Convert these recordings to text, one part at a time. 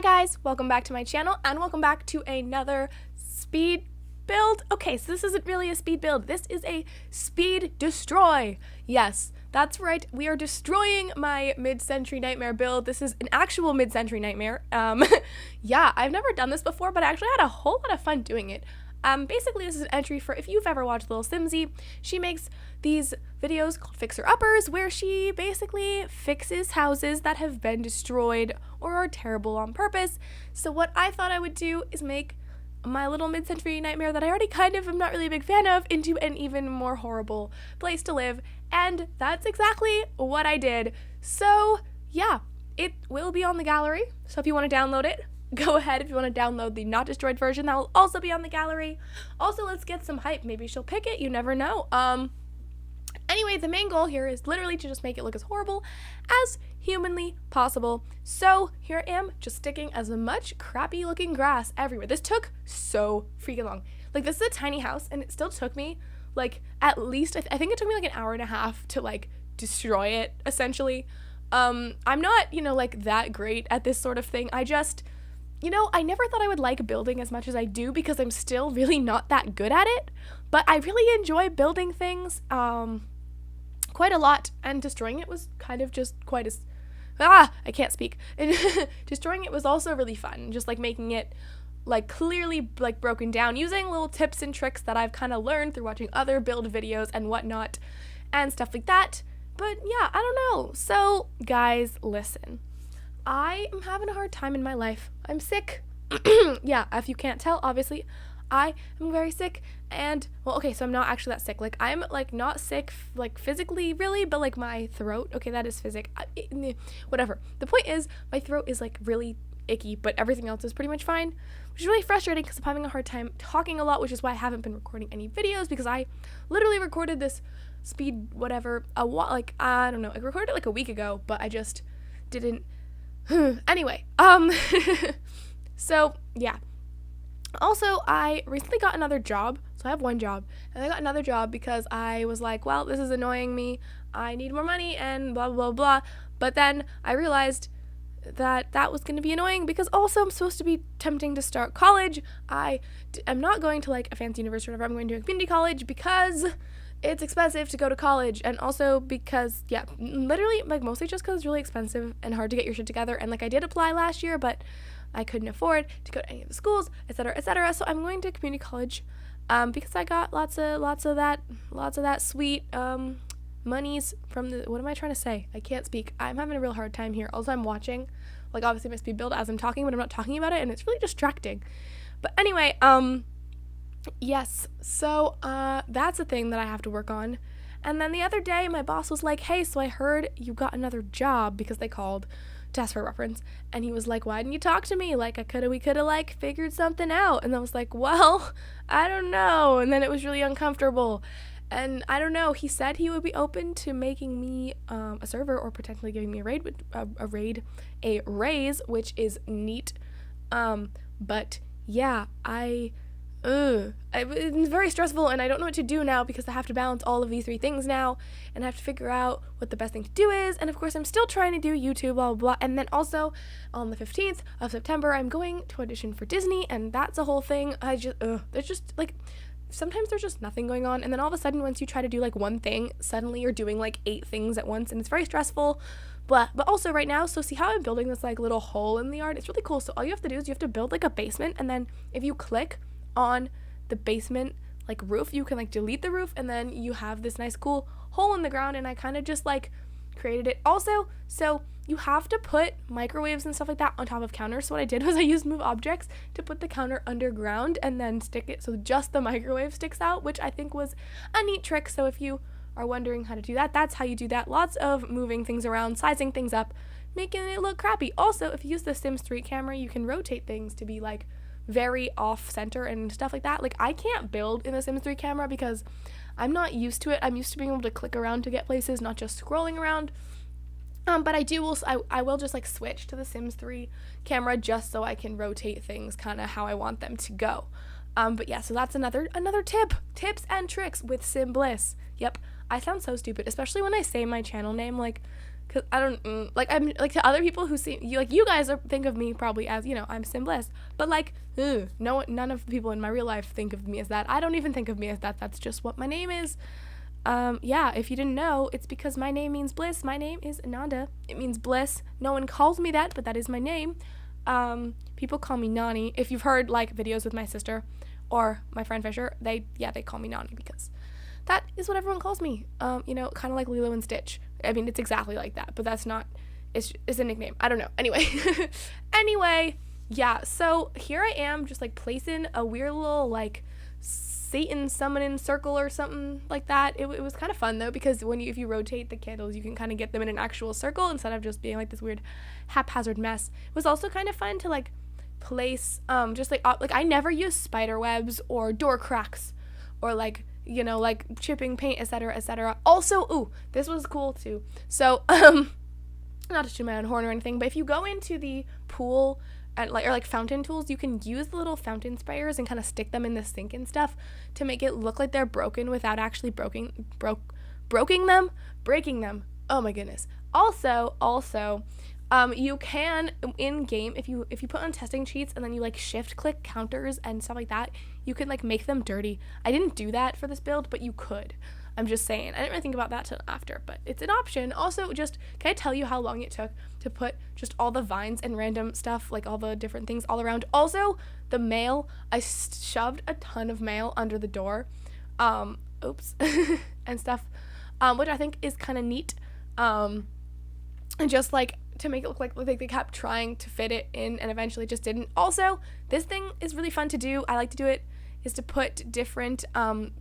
Hi guys, welcome back to my channel and welcome back to another speed build. Okay, so this isn't really a speed build. This is a speed destroy. Yes, that's right. We are destroying my mid-century nightmare build. This is an actual mid-century nightmare. Yeah, I've never done this before, but I actually had a whole lot of fun doing it. Basically, this is an entry for if you've ever watched lilsimsie. She makes these videos called Fixer Uppers, where she basically fixes houses that have been destroyed or are terrible on purpose. So what I thought I would do is make my little mid-century nightmare that I already kind of am not really a big fan of into an even more horrible place to live, and that's exactly what I did. So yeah, it will be on the gallery, so if you want to download it, go ahead. If you want to download the not destroyed version, that will also be on the gallery. Also, let's get some hype. Maybe she'll pick it, you never know. Anyway, the main goal here is literally to just make it look as horrible as humanly possible. So here I am, just sticking as much crappy looking grass everywhere. This took so freaking long. Like, this is a tiny house and it still took me like at least, I think it took me like an hour and a half to like destroy it essentially. I'm not, like that great at this sort of thing. I just, I never thought I would like building as much as I do because I'm still really not that good at it, but I really enjoy building things quite a lot, and destroying it was kind of just quite as, I can't speak. And destroying it was also really fun, just like making it like clearly like broken down, using little tips and tricks that I've kind of learned through watching other build videos and whatnot and stuff like that. But yeah, I don't know. So guys, listen. I am having a hard time in my life. I'm sick. Yeah, if you can't tell, obviously, I am very sick. And, well, okay, so I'm not actually that sick. Like, I'm, like, not sick, like, physically, really, but, like, my throat, okay, that is whatever. The point is, my throat is, like, really icky, but everything else is pretty much fine, which is really frustrating because I'm having a hard time talking a lot, which is why I haven't been recording any videos, because I literally recorded this speed whatever, I recorded it, like, a week ago, but I just didn't. Anyway, so yeah. Also, I recently got another job, so I have one job, and I got another job because I was like, well, this is annoying me, I need more money, and blah, blah, blah, but then I realized that that was going to be annoying because also I'm supposed to be attempting to start college. I am not going to, like, a fancy university or whatever, I'm going to a community college because it's expensive to go to college, and also because, yeah, literally, like, mostly just because it's really expensive and hard to get your shit together, and, like, I did apply last year, but I couldn't afford to go to any of the schools, etc., etc., so I'm going to community college, because I got lots of that sweet, monies from the, what am I trying to say? I can't speak. I'm having a real hard time here. Also, I'm watching, like, obviously my speed build as I'm talking, but I'm not talking about it, and it's really distracting. But anyway, yes, so, that's a thing that I have to work on. And then the other day, my boss was like, hey, so I heard you got another job, because they called to ask for a reference, and he was like, why didn't you talk to me? Like, we could have, like, figured something out. And I was like, well, I don't know. And then it was really uncomfortable. And I don't know, he said he would be open to making me a server or potentially giving me a raise, which is neat. But yeah, it's very stressful, and I don't know what to do now because I have to balance all of these three things now, and I have to figure out what the best thing to do is, and of course I'm still trying to do YouTube, blah, blah, blah, and then also on the 15th of September, I'm going to audition for Disney, and that's a whole thing. There's just, like, sometimes there's just nothing going on, and then all of a sudden, once you try to do, like, one thing, suddenly you're doing, like, 8 things at once, and it's very stressful. But also right now, so see how I'm building this, like, little hole in the yard? It's really cool. So all you have to do is you have to build, like, a basement, and then if you click on the basement, like, roof, you can, like, delete the roof, and then you have this nice cool hole in the ground, and I kind of just, like, created it. Also, so you have to put microwaves and stuff like that on top of counters. So what I did was I used move objects to put the counter underground and then stick it so just the microwave sticks out, which I think was a neat trick. So if you are wondering how to do that, that's how you do that. Lots of moving things around, sizing things up, making it look crappy. Also, if you use the Sims 3 camera, you can rotate things to be, like, very off center and stuff like that. Like, I can't build in the Sims 3 camera because I'm not used to it. I'm used to being able to click around to get places, not just scrolling around. But I will just, like, switch to the Sims 3 camera just so I can rotate things kind of how I want them to go. But yeah, so that's another tips and tricks with SimBliss. Yep, I sound so stupid, especially when I say my channel name, like, because I don't, like, I'm, like, to other people who see, you, like, you guys think of me probably as, you know, I'm SimBliss, but, like, none of the people in my real life think of me as that. I don't even think of me as that. That's just what my name is. Yeah, if you didn't know, it's because my name means bliss. My name is Ananda. It means bliss. No one calls me that, but that is my name. People call me Nani. If you've heard, like, videos with my sister or my friend Fisher, they call me Nani because that is what everyone calls me. You know, kind of like Lilo and Stitch. I mean, it's exactly like that, but that's not, it's a nickname. I don't know. Anyway, yeah, so here I am just, like, placing a weird little, like, Satan summoning circle or something like that. It was kind of fun though, because if you rotate the candles, you can kind of get them in an actual circle instead of just being like this weird haphazard mess. It was also kind of fun to, like, place just like I never use spider webs or door cracks or, like, you know, like chipping paint, etc., etc. Also, this was cool too. So not to toot my own horn or anything, but if you go into the pool and, like, or like fountain tools, you can use the little fountain sprayers and kind of stick them in the sink and stuff to make it look like they're broken without actually breaking them. Oh my goodness. Also, you can in game, if you put on testing cheats and then you, like, shift click counters and stuff like that, you can, like, make them dirty. I didn't do that for this build, but you could. I'm just saying. I didn't really think about that till after, but it's an option. Also, just, can I tell you how long it took to put just all the vines and random stuff, like all the different things all around? Also, the mail, I shoved a ton of mail under the door, and stuff, which I think is kind of neat, and just, like, to make it look like they kept trying to fit it in and eventually just didn't. Also, this thing is really fun to do. I like to do it, is to put different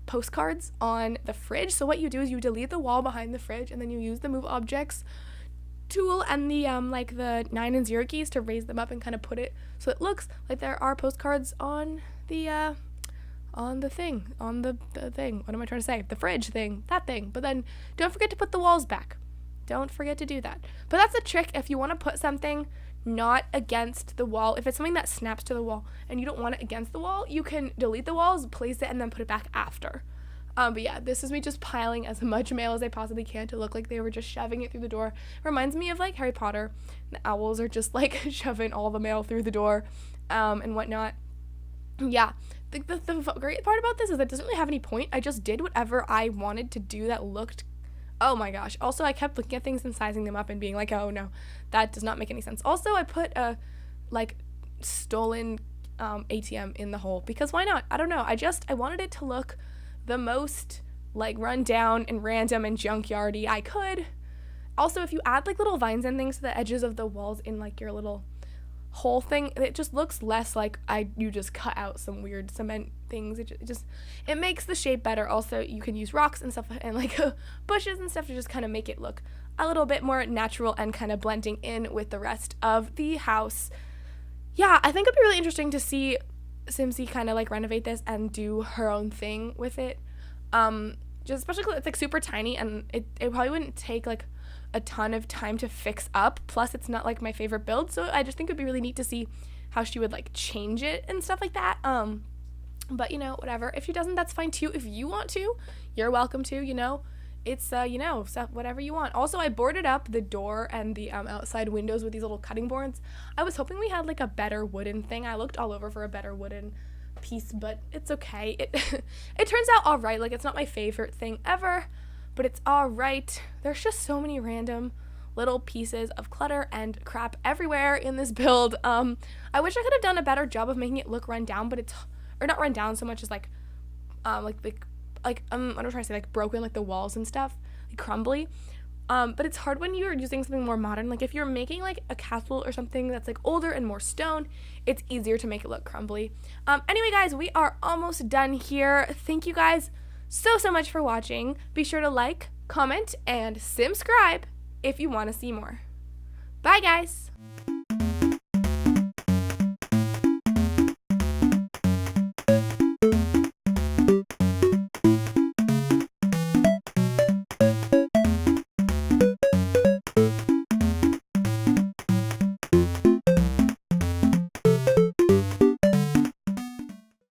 postcards on the fridge. So what you do is you delete the wall behind the fridge and then you use the move objects tool and the like the 9 and 0 keys to raise them up and kind of put it so it looks like there are postcards on the thing. What am I trying to say? The fridge thing, that thing. But then don't forget to put the walls back. Don't forget to do that. But that's a trick if you want to put something not against the wall. If it's something that snaps to the wall and you don't want it against the wall, you can delete the walls, place it, and then put it back after. But yeah, this is me just piling as much mail as I possibly can to look like they were just shoving it through the door. It reminds me of, like, Harry Potter. The owls are just, like, shoving all the mail through the door and whatnot. Yeah, the great part about this is that it doesn't really have any point. I just did whatever I wanted to do that looked, oh my gosh. Also, I kept looking at things and sizing them up and being like, oh no, that does not make any sense. Also, I put a, like, stolen ATM in the hole because why not? I don't know. I wanted it to look the most, like, run down and random and junkyardy I could. Also, if you add, like, little vines and things to the edges of the walls in, like, your little hole thing, it just looks less like you just cut out some weird cement things. It makes the shape better. Also, you can use rocks and stuff and, like, bushes and stuff to just kind of make it look a little bit more natural and kind of blending in with the rest of the house. Yeah, I think it'd be really interesting to see SimSie kind of, like, renovate this and do her own thing with it. Just especially because it's, like, super tiny and it probably wouldn't take, like, a ton of time to fix up. Plus, it's not, like, my favorite build, so I just think it'd be really neat to see how she would, like, change it and stuff like that. But, you know, whatever. If she doesn't, that's fine too. If you want to, you're welcome to, you know. It's, you know, so whatever you want. Also, I boarded up the door and the outside windows with these little cutting boards. I was hoping we had, like, a better wooden thing. I looked all over for a better wooden piece, but it's okay. It turns out all right. Like, it's not my favorite thing ever, but it's all right. There's just so many random little pieces of clutter and crap everywhere in this build. I wish I could have done a better job of making it look run down, but it's, or not run down so much as, like I'm trying to say, like, broken, like the walls and stuff, like crumbly. But it's hard when you're using something more modern. Like, if you're making, like, a castle or something that's, like, older and more stone, it's easier to make it look crumbly. Anyway, guys, we are almost done here. Thank you guys so much for watching. Be sure to like, comment, and subscribe if you want to see more. Bye, guys.